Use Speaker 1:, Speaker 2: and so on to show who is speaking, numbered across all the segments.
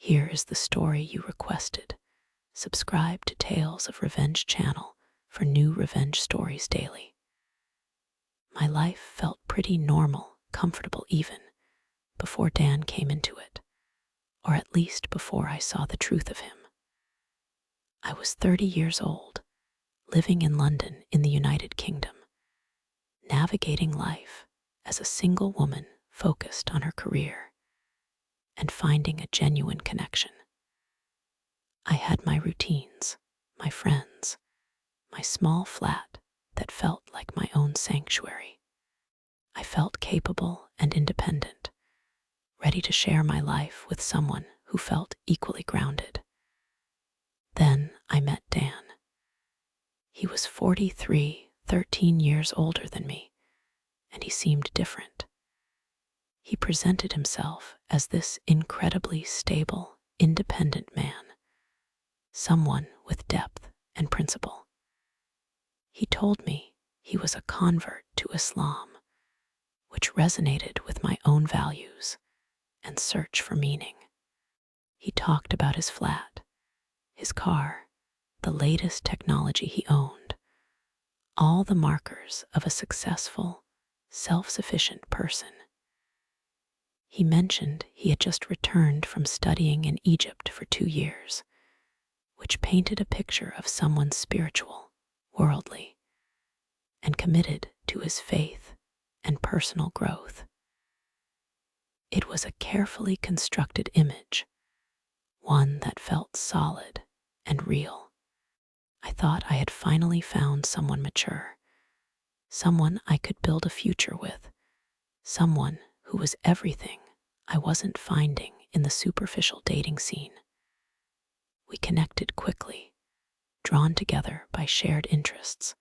Speaker 1: Here is the story you requested. Subscribe to Tales of Revenge channel for new revenge stories daily. My life felt pretty normal, comfortable even, before Dan came into it, or at least before I saw the truth of him. I was 30 years old, living in London in the United Kingdom, navigating life as a single woman focused on her career and finding a genuine connection. I had my routines, my friends, my small flat that felt like my own sanctuary. I felt capable and independent, ready to share my life with someone who felt equally grounded. Then I met Dan. He was 43, 13 years older than me, and he seemed different. He presented himself as this incredibly stable, independent man, someone with depth and principle. He told me he was a convert to Islam, which resonated with my own values and search for meaning. He talked about his flat, his car, the latest technology he owned, all the markers of a successful, self-sufficient person. He mentioned he had just returned from studying in Egypt for 2 years, which painted a picture of someone spiritual, worldly, and committed to his faith and personal growth. It was a carefully constructed image, one that felt solid and real. I thought I had finally found someone mature, someone I could build a future with, someone who was everything I wasn't finding in the superficial dating scene. We connected quickly, drawn together by shared interests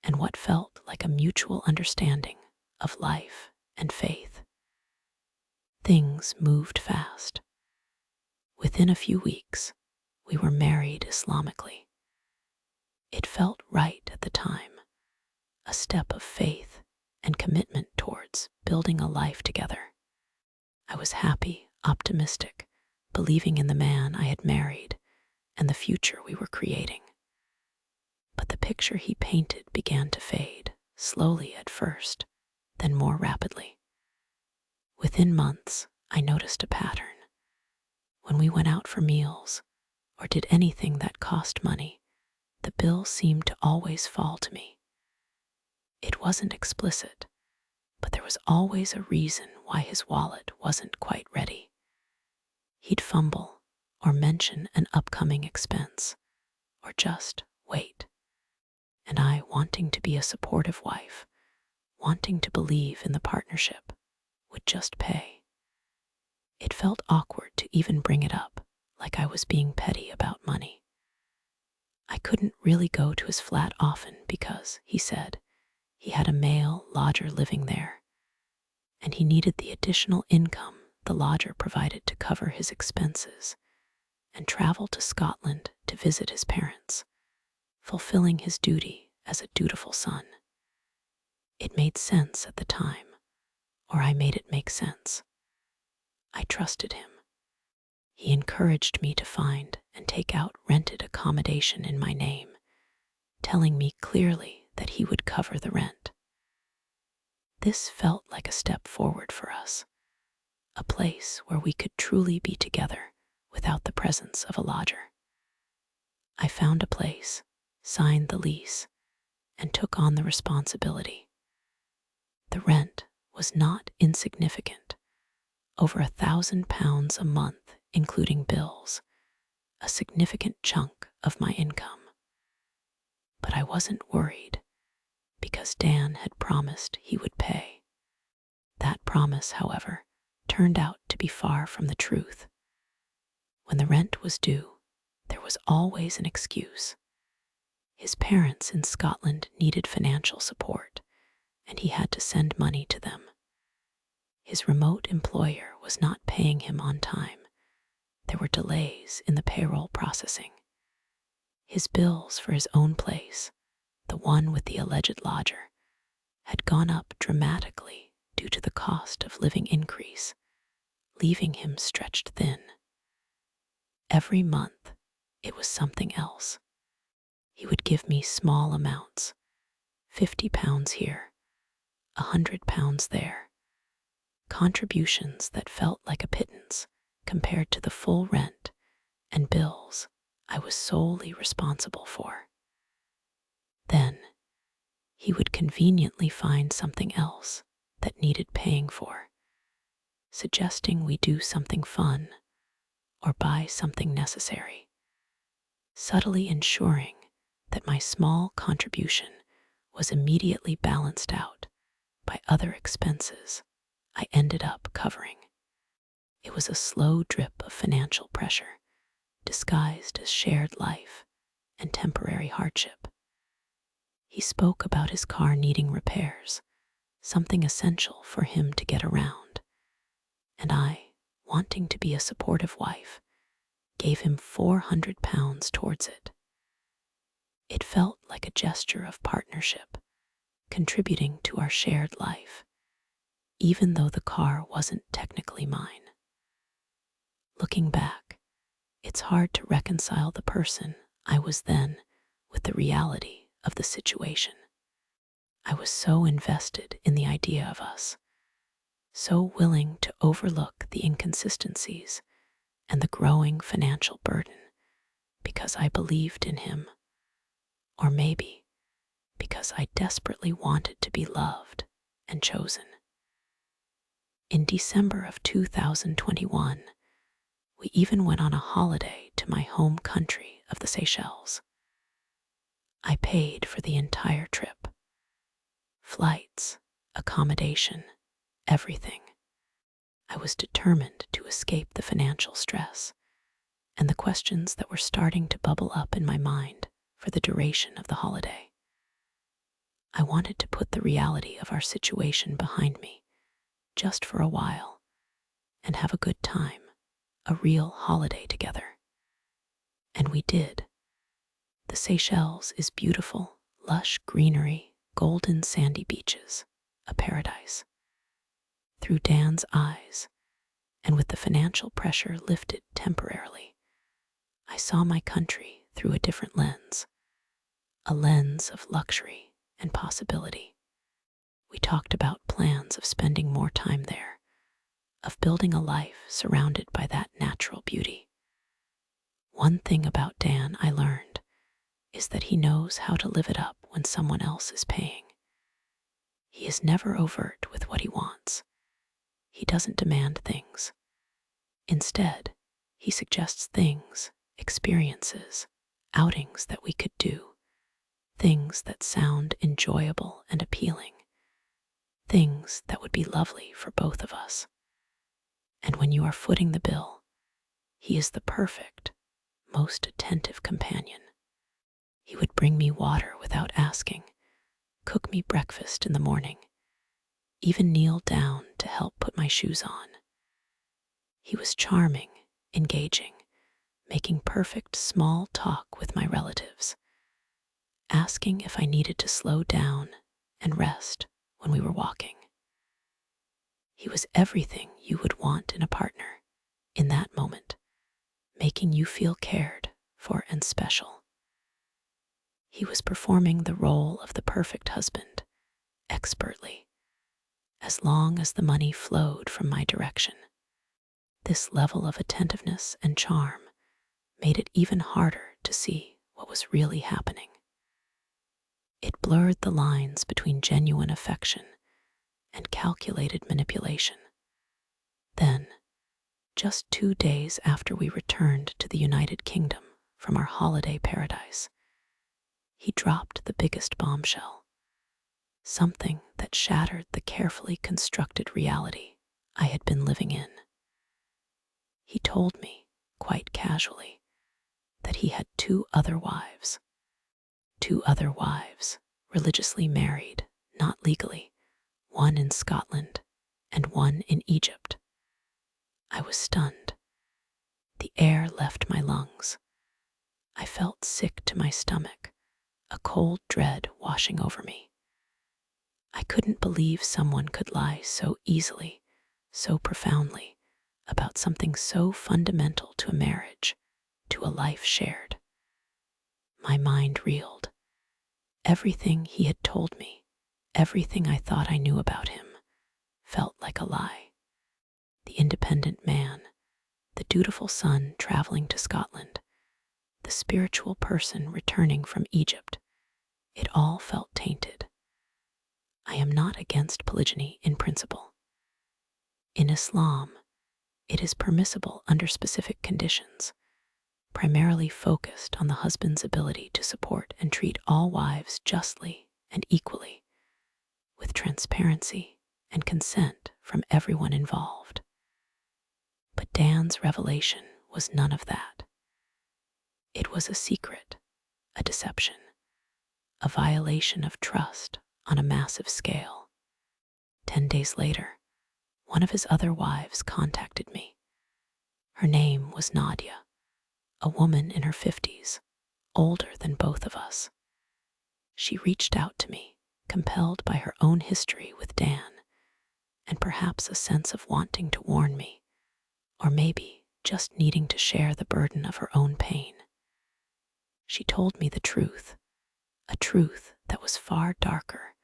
Speaker 1: and what felt like a mutual understanding of life and faith. Things moved fast. Within a few weeks, we were married Islamically. It felt right at the time, a step of faith and commitment towards building a life together. I was happy, optimistic, believing in the man I had married and the future we were creating. But the picture he painted began to fade, slowly at first, then more rapidly. Within months, I noticed a pattern. When we went out for meals or did anything that cost money, the bill seemed to always fall to me. It wasn't explicit, but there was always a reason why his wallet wasn't quite ready. He'd fumble or mention an upcoming expense or just wait. And I, wanting to be a supportive wife, wanting to believe in the partnership, would just pay. It felt awkward to even bring it up, like I was being petty about money. I couldn't really go to his flat often because, he said, he had a male lodger living there, and he needed the additional income the lodger provided to cover his expenses and travel to Scotland to visit his parents, fulfilling his duty as a dutiful son. It made sense at the time, or I made it make sense. I trusted him. He encouraged me to find and take out rented accommodation in my name, telling me clearly that he would cover the rent. This felt like a step forward for us, a place where we could truly be together without the presence of a lodger. I found a place, signed the lease, and took on the responsibility. The rent was not insignificant, over £1,000 a month, including bills, a significant chunk of my income. But I wasn't worried, because Dan had promised he would pay. That promise, however, turned out to be far from the truth. When the rent was due, there was always an excuse. His parents in Scotland needed financial support, and he had to send money to them. His remote employer was not paying him on time. There were delays in the payroll processing. His bills for his own place, the one with the alleged lodger, had gone up dramatically due to the cost of living increase, leaving him stretched thin. every month, it was something else. He would give me small amounts, £50 here, £100 there, contributions that felt like a pittance compared to the full rent and bills I was solely responsible for. Then he would conveniently find something else that needed paying for, suggesting we do something fun or buy something necessary, subtly ensuring that my small contribution was immediately balanced out by other expenses I ended up covering. It was a slow drip of financial pressure, disguised as shared life and temporary hardship. He spoke about his car needing repairs, something essential for him to get around, and I, wanting to be a supportive wife, gave him £400 towards it. It felt like a gesture of partnership, contributing to our shared life, even though the car wasn't technically mine. Looking back, it's hard to reconcile the person I was then with the reality of the situation. I was so invested in the idea of us, so willing to overlook the inconsistencies and the growing financial burden because I believed in him, or maybe because I desperately wanted to be loved and chosen. In December of 2021, we even went on a holiday to my home country of the Seychelles. I paid for the entire trip. Flights, accommodation, everything. I was determined to escape the financial stress and the questions that were starting to bubble up in my mind for the duration of the holiday. I wanted to put the reality of our situation behind me, just for a while, and have a good time, a real holiday together. And we did. The Seychelles is beautiful, lush greenery, golden sandy beaches, a paradise. Through Dan's eyes, and with the financial pressure lifted temporarily, I saw my country through a different lens, a lens of luxury and possibility. We talked about plans of spending more time there, of building a life surrounded by that natural beauty. One thing about Dan I learned is that he knows how to live it up when someone else is paying. He is never overt with what he wants. He doesn't demand things. Instead, he suggests things, experiences, outings that we could do, things that sound enjoyable and appealing, things that would be lovely for both of us. And when you are footing the bill, he is the perfect, most attentive companion. He would bring me water without asking, cook me breakfast in the morning, even kneel down to help put my shoes on. He was charming, engaging, making perfect small talk with my relatives, asking if I needed to slow down and rest when we were walking. He was everything you would want in a partner in that moment, making you feel cared for and special. He was performing the role of the perfect husband, expertly, as long as the money flowed from my direction. This level of attentiveness and charm made it even harder to see what was really happening. It blurred the lines between genuine affection and calculated manipulation. Then, just 2 days after we returned to the United Kingdom from our holiday paradise, he dropped the biggest bombshell, something that shattered the carefully constructed reality I had been living in. He told me, quite casually, that he had 2 other wives. 2 other wives, religiously married, not legally, one in Scotland and one in Egypt. I was stunned. The air left my lungs. I felt sick to my stomach, a cold dread washing over me. I couldn't believe someone could lie so easily, so profoundly, about something so fundamental to a marriage to a life shared. My mind reeled. Everything he had told me, everything I thought I knew about him, felt like a lie. The independent man, the dutiful son traveling to Scotland, the spiritual person returning from Egypt, it all felt tainted. I am not against polygyny in principle. In Islam, it is permissible under specific conditions, primarily focused on the husband's ability to support and treat all wives justly and equally, with transparency and consent from everyone involved. But Dan's revelation was none of that. It was a secret, a deception, a violation of trust on a massive scale. 10 days later, one of his other wives contacted me. Her name was Nadia, a woman in her 50s, older than both of us. She reached out to me, compelled by her own history with Dan, and perhaps a sense of wanting to warn me, or maybe just needing to share the burden of her own pain. She told me the truth, a truth that was far darker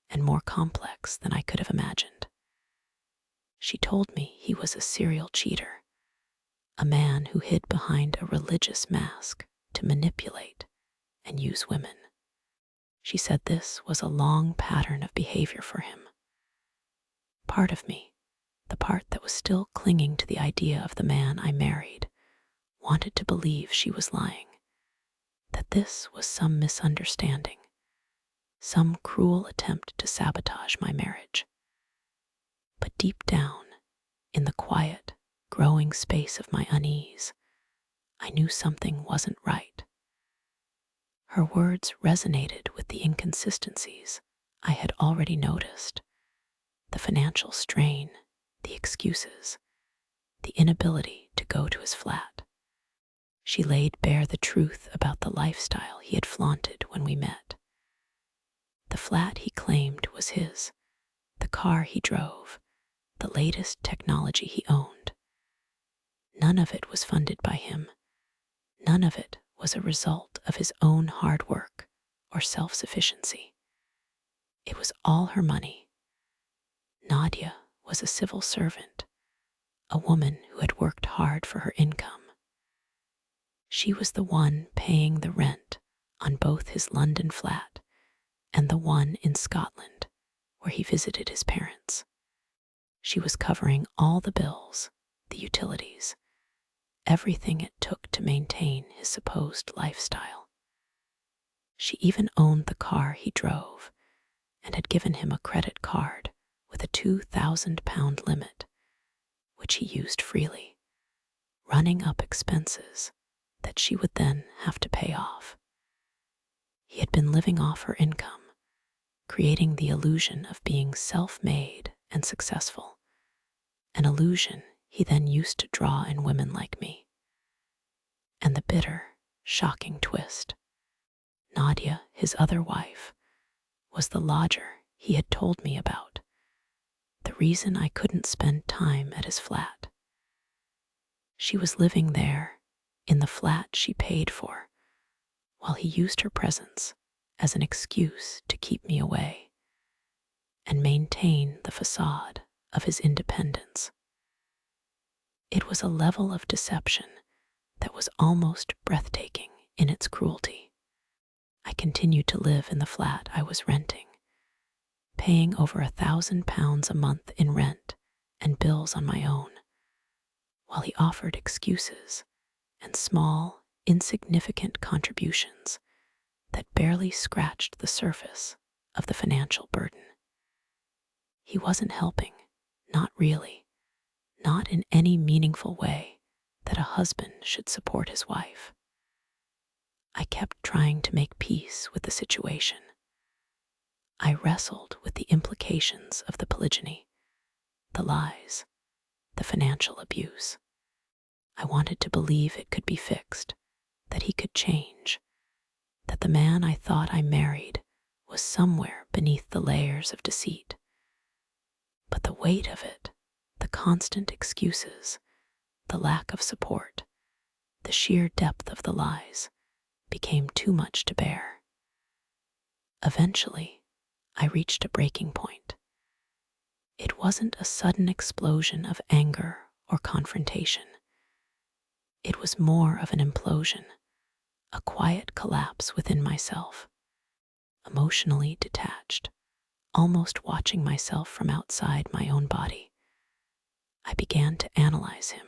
Speaker 1: and more complex than I could have imagined. She told me he was a serial cheater, a man who hid behind a religious mask to manipulate and use women. She said this was a long pattern of behavior for him. Part of me, the part that was still clinging to the idea of the man I married, wanted to believe she was lying, that this was some misunderstanding, some cruel attempt to sabotage my marriage. But deep down, in the quiet, growing space of my unease, I knew something wasn't right. Her words resonated with the inconsistencies I had already noticed, the financial strain, the excuses, the inability to go to his flat. She laid bare the truth about the lifestyle he had flaunted when we met. The flat he claimed was his, the car he drove, the latest technology he owned. None of it was funded by him. None of it was a result of his own hard work or self-sufficiency. It was all her money. Nadia was a civil servant, a woman who had worked hard for her income. She was the one paying the rent on both his London flat and the one in Scotland where he visited his parents. She was covering all the bills, the utilities, everything it took to maintain his supposed lifestyle. She even owned the car he drove and had given him a credit card with a £2,000 limit, which he used freely, running up expenses that she would then have to pay off. He had been living off her income, creating the illusion of being self-made and successful, an illusion he then used to draw in women like me. And the bitter, shocking twist: Nadia, his other wife, was the lodger he had told me about, the reason I couldn't spend time at his flat. She was living there, in the flat she paid for, while he used her presence as an excuse to keep me away and maintain the facade of his independence. It was a level of deception that was almost breathtaking in its cruelty. I continued to live in the flat I was renting, paying over £1,000 a month in rent and bills on my own, while he offered excuses and small, insignificant contributions that barely scratched the surface of the financial burden. He wasn't helping, not really, not in any meaningful way that a husband should support his wife. I kept trying to make peace with the situation. I wrestled with the implications of the polygyny, the lies, the financial abuse. I wanted to believe it could be fixed, that he could change, that the man I thought I married was somewhere beneath the layers of deceit. But the weight of it, the constant excuses, the lack of support, The sheer depth of the lies became too much to bear. Eventually, I reached a breaking point. It wasn't a sudden explosion of anger or confrontation. It was more of an implosion, a quiet collapse within myself. Emotionally detached, almost watching myself from outside my own body, I began to analyze him,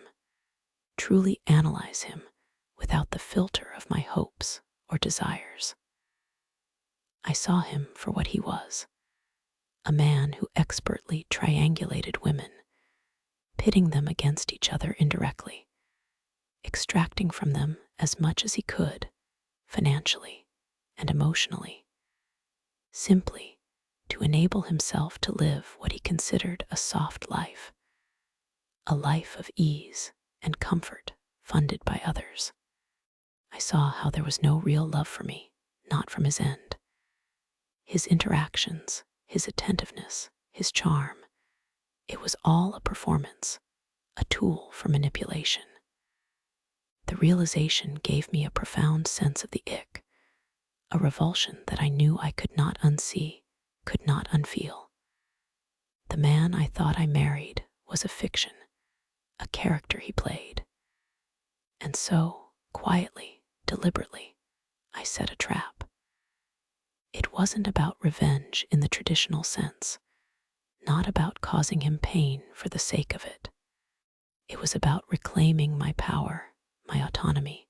Speaker 1: truly analyze him without the filter of my hopes or desires. I saw him for what he was, a man who expertly triangulated women, pitting them against each other indirectly, extracting from them as much as he could, financially and emotionally, simply to enable himself to live what he considered a soft life, a life of ease and comfort funded by others. I saw how there was no real love for me, not from his end. His interactions, his attentiveness, his charm, it was all a performance, a tool for manipulation. The realization gave me a profound sense of the ick, a revulsion that I knew I could not unsee, could not unfeel. The man I thought I married was a fiction, a character he played. And so, quietly, deliberately, I set a trap. It wasn't about revenge in the traditional sense, not about causing him pain for the sake of it. It was about reclaiming my power, my autonomy,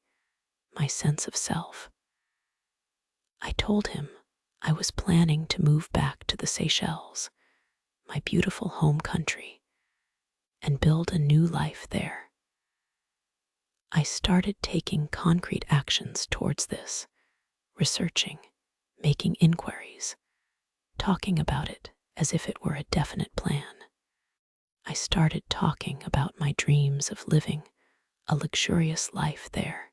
Speaker 1: my sense of self. I told him I was planning to move back to the Seychelles, my beautiful home country, and build a new life there. I started taking concrete actions towards this, researching, making inquiries, talking about it as if it were a definite plan. I started talking about my dreams of living a luxurious life there,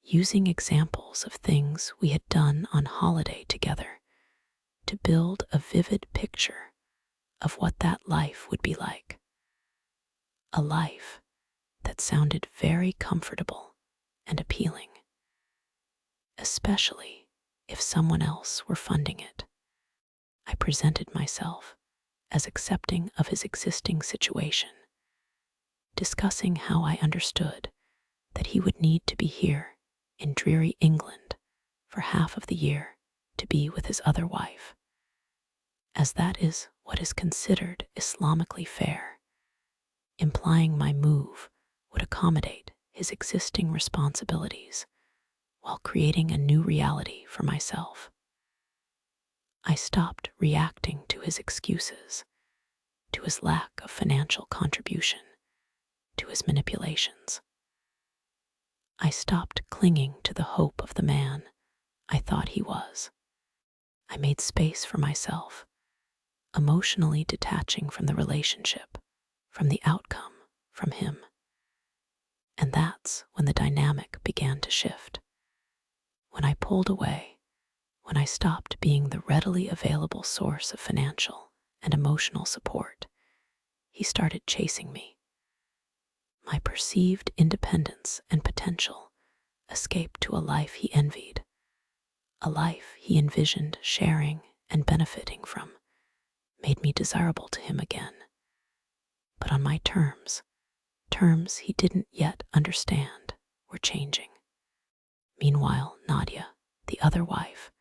Speaker 1: using examples of things we had done on holiday together to build a vivid picture of what that life would be like. A life that sounded very comfortable and appealing, especially if someone else were funding it. I presented myself as accepting of his existing situation, discussing how I understood that he would need to be here in dreary England for half of the year to be with his other wife, as that is what is considered Islamically fair, implying my move would accommodate his existing responsibilities while creating a new reality for myself. I stopped reacting to his excuses, to his lack of financial contribution, to his manipulations. I stopped clinging to the hope of the man I thought he was. I made space for myself, emotionally detaching from the relationship, from the outcome, from him. And that's when the dynamic began to shift. When I pulled away, when I stopped being the readily available source of financial and emotional support, he started chasing me. My perceived independence and potential escaped to a life he envied, a life he envisioned sharing and benefiting from, made me desirable to him again, but on my terms he didn't yet understand were changing. Meanwhile, Nadia, the other wife,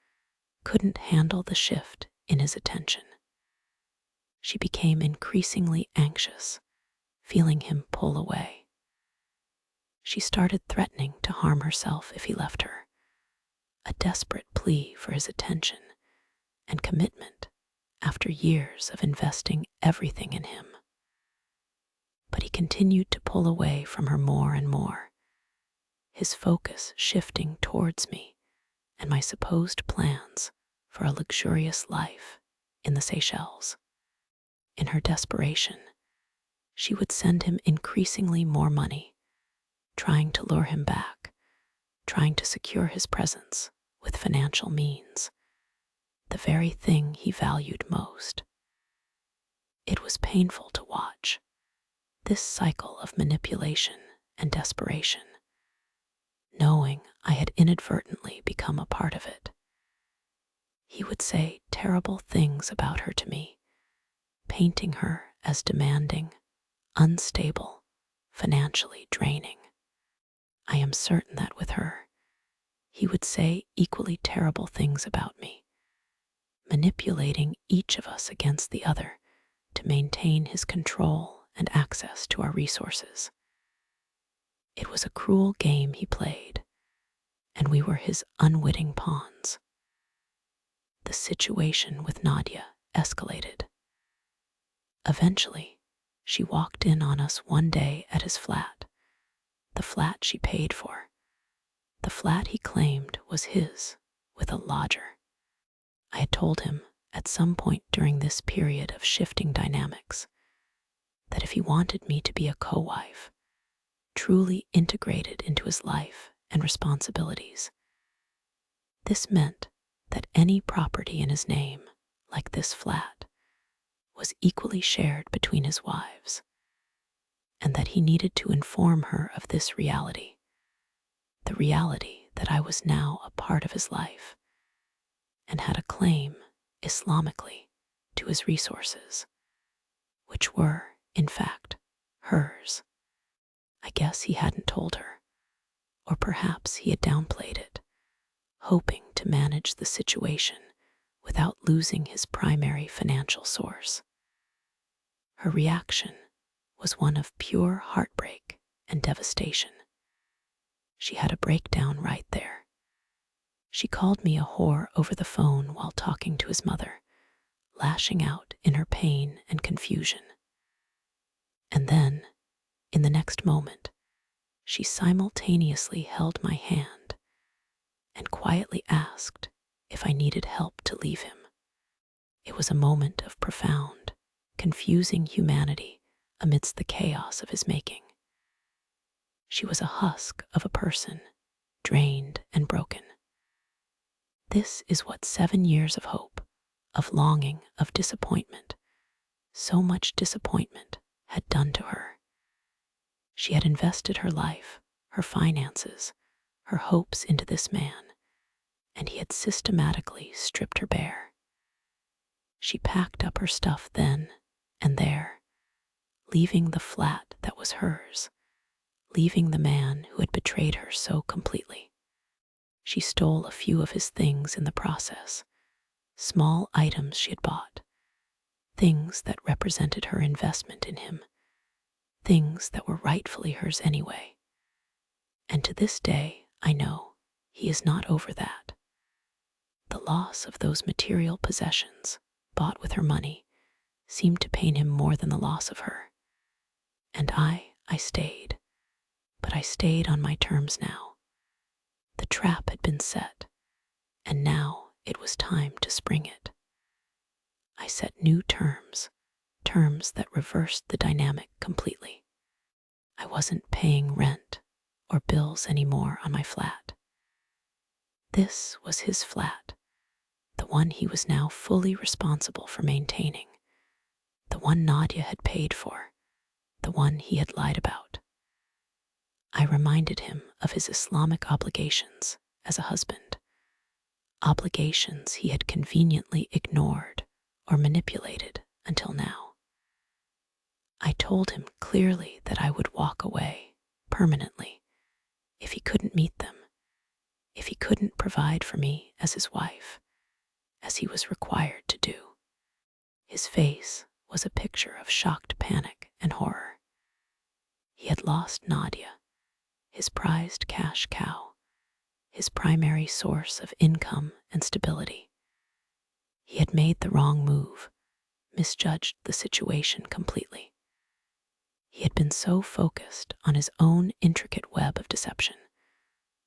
Speaker 1: couldn't handle the shift in his attention. She became increasingly anxious, feeling him pull away. She started threatening to harm herself if he left her, a desperate plea for his attention and commitment after years of investing everything in him. But he continued to pull away from her more and more, his focus shifting towards me and my supposed plans for a luxurious life in the Seychelles. In her desperation, she would send him increasingly more money, trying to lure him back, trying to secure his presence with financial means, the very thing he valued most. It was painful to watch, this cycle of manipulation and desperation, knowing I had inadvertently become a part of it. He would say terrible things about her to me, painting her as demanding, unstable, financially draining. I am certain that with her, he would say equally terrible things about me, manipulating each of us against the other to maintain his control and access to our resources. It was a cruel game he played, and we were his unwitting pawns. The situation with Nadia escalated. Eventually, she walked in on us one day at his flat, the flat she paid for, the flat he claimed was his with a lodger. I had told him at some point during this period of shifting dynamics that if he wanted me to be a co-wife, truly integrated into his life and responsibilities, this meant that any property in his name, like this flat, was equally shared between his wives, and that he needed to inform her of this reality, the reality that I was now a part of his life and had a claim, Islamically, to his resources, which were, in fact, hers. I guess he hadn't told her, or perhaps he had downplayed it, hoping to manage the situation without losing his primary financial source. Her reaction was one of pure heartbreak and devastation. She had a breakdown right there. She called me a whore over the phone while talking to his mother, lashing out in her pain and confusion. And then, in the next moment, she simultaneously held my hand and quietly asked if I needed help to leave him. It was a moment of profound, confusing humanity amidst the chaos of his making. She was a husk of a person, drained and broken. This is what 7 years of hope, of longing, of disappointment, so much disappointment, had done to her. She had invested her life, her finances, her hopes into this man, and he had systematically stripped her bare. She packed up her stuff then and there, leaving the flat that was hers, leaving the man who had betrayed her so completely. She stole a few of his things in the process, small items she had bought, things that represented her investment in him, things that were rightfully hers anyway. And to this day, I know he is not over that. The loss of those material possessions, bought with her money, seemed to pain him more than the loss of her. And I stayed. But I stayed on my terms now. The trap had been set, and now it was time to spring it. I set new terms, terms that reversed the dynamic completely. I wasn't paying rent or bills anymore on my flat. This was his flat, the one he was now fully responsible for maintaining, the one Nadia had paid for, the one he had lied about. I reminded him of his Islamic obligations as a husband, obligations he had conveniently ignored or manipulated until now. I told him clearly that I would walk away permanently if he couldn't meet them, if he couldn't provide for me as his wife, as he was required to do. His face was a picture of shocked panic and horror. He had lost Nadia, his prized cash cow, his primary source of income and stability. He had made the wrong move, misjudged the situation completely. He had been so focused on his own intricate web of deception,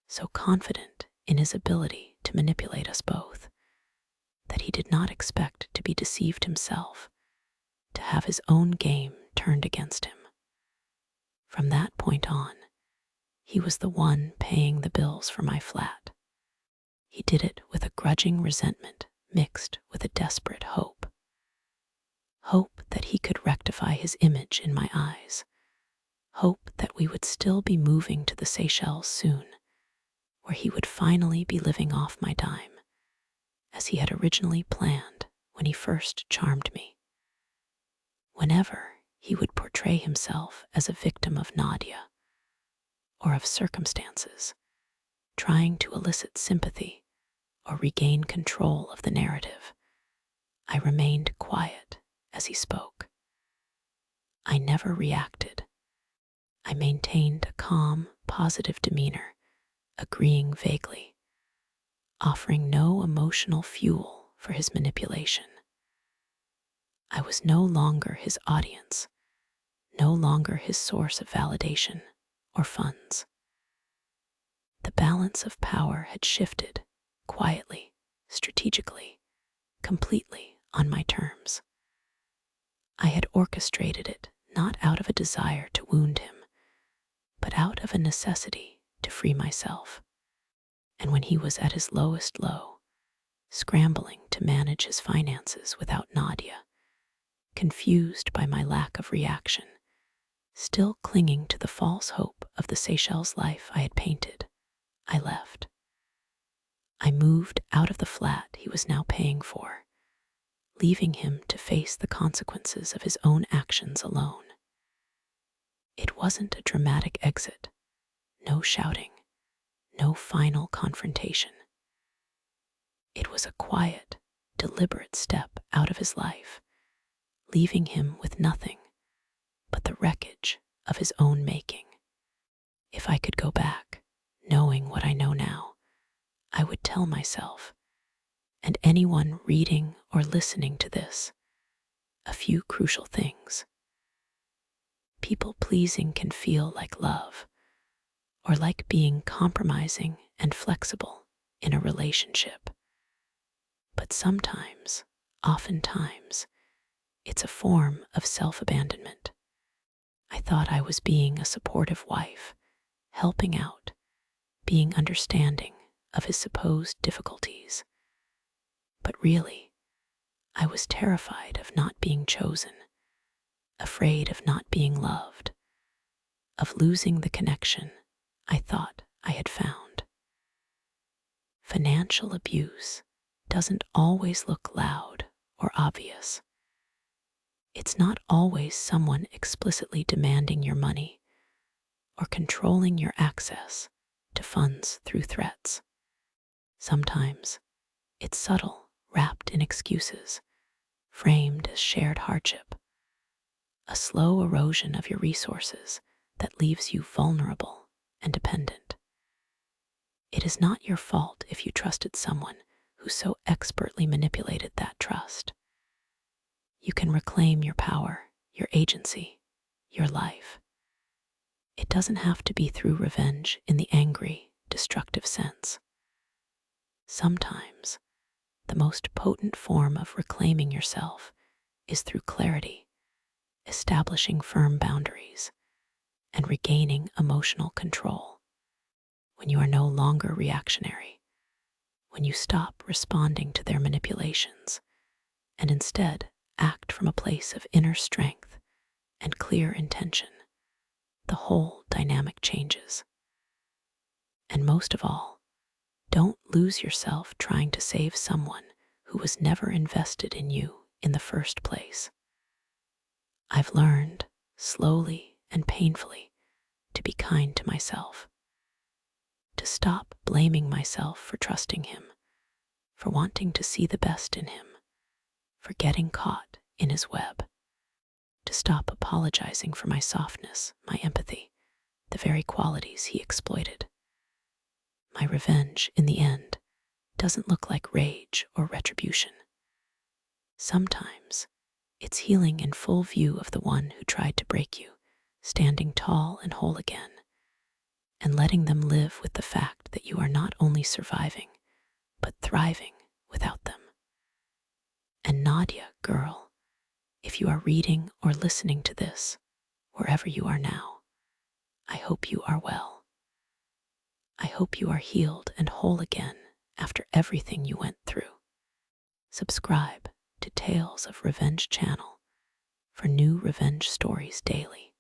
Speaker 1: so confident in his ability to manipulate us both, that he did not expect to be deceived himself, to have his own game turned against him. From that point on, he was the one paying the bills for my flat. He did it with a grudging resentment mixed with a desperate hope. Hope that he could rectify his image in my eyes. Hope that we would still be moving to the Seychelles soon, where he would finally be living off my dime, as he had originally planned when he first charmed me. Whenever he would portray himself as a victim of Nadia or of circumstances, trying to elicit sympathy or regain control of the narrative, I remained quiet as he spoke. I never reacted. I maintained a calm, positive demeanor, agreeing vaguely, offering no emotional fuel for his manipulation. I was no longer his audience, no longer his source of validation or funds. The balance of power had shifted, quietly, strategically, completely on my terms. I had orchestrated it not out of a desire to wound him, but out of a necessity to free myself. And when he was at his lowest low, scrambling to manage his finances without Nadia, confused by my lack of reaction, still clinging to the false hope of the Seychelles life I had painted, I left. I moved out of the flat he was now paying for, leaving him to face the consequences of his own actions alone. It wasn't a dramatic exit, no shouting, no final confrontation. It was a quiet, deliberate step out of his life, leaving him with nothing but the wreckage of his own making. If I could go back, knowing what I know now, I would tell myself, and anyone reading or listening to this, a few crucial things. People pleasing can feel like love, or like being compromising and flexible in a relationship. But sometimes, oftentimes, it's a form of self-abandonment. I thought I was being a supportive wife, helping out, being understanding of his supposed difficulties. But really, I was terrified of not being chosen, afraid of not being loved, of losing the connection I thought I had found. Financial abuse doesn't always look loud or obvious. It's not always someone explicitly demanding your money or controlling your access to funds through threats. Sometimes it's subtle, wrapped in excuses, framed as shared hardship, a slow erosion of your resources that leaves you vulnerable and dependent. It is not your fault if you trusted someone who so expertly manipulated that trust. You can reclaim your power, your agency, your life. It doesn't have to be through revenge in the angry, destructive sense. Sometimes, the most potent form of reclaiming yourself is through clarity, establishing firm boundaries, and regaining emotional control. When you are no longer reactionary, when you stop responding to their manipulations, and instead act from a place of inner strength and clear intention, the whole dynamic changes. And most of all, don't lose yourself trying to save someone who was never invested in you in the first place. I've learned, slowly and painfully, to be kind to myself, to stop blaming myself for trusting him, for wanting to see the best in him, for getting caught in his web, to stop apologizing for my softness, my empathy, the very qualities he exploited. My revenge, in the end, doesn't look like rage or retribution. Sometimes it's healing in full view of the one who tried to break you, standing tall and whole again, and letting them live with the fact that you are not only surviving, but thriving without them. And Nadia, girl, if you are reading or listening to this, wherever you are now, I hope you are well. I hope you are healed and whole again after everything you went through. Subscribe to Tales of Revenge channel for new revenge stories daily.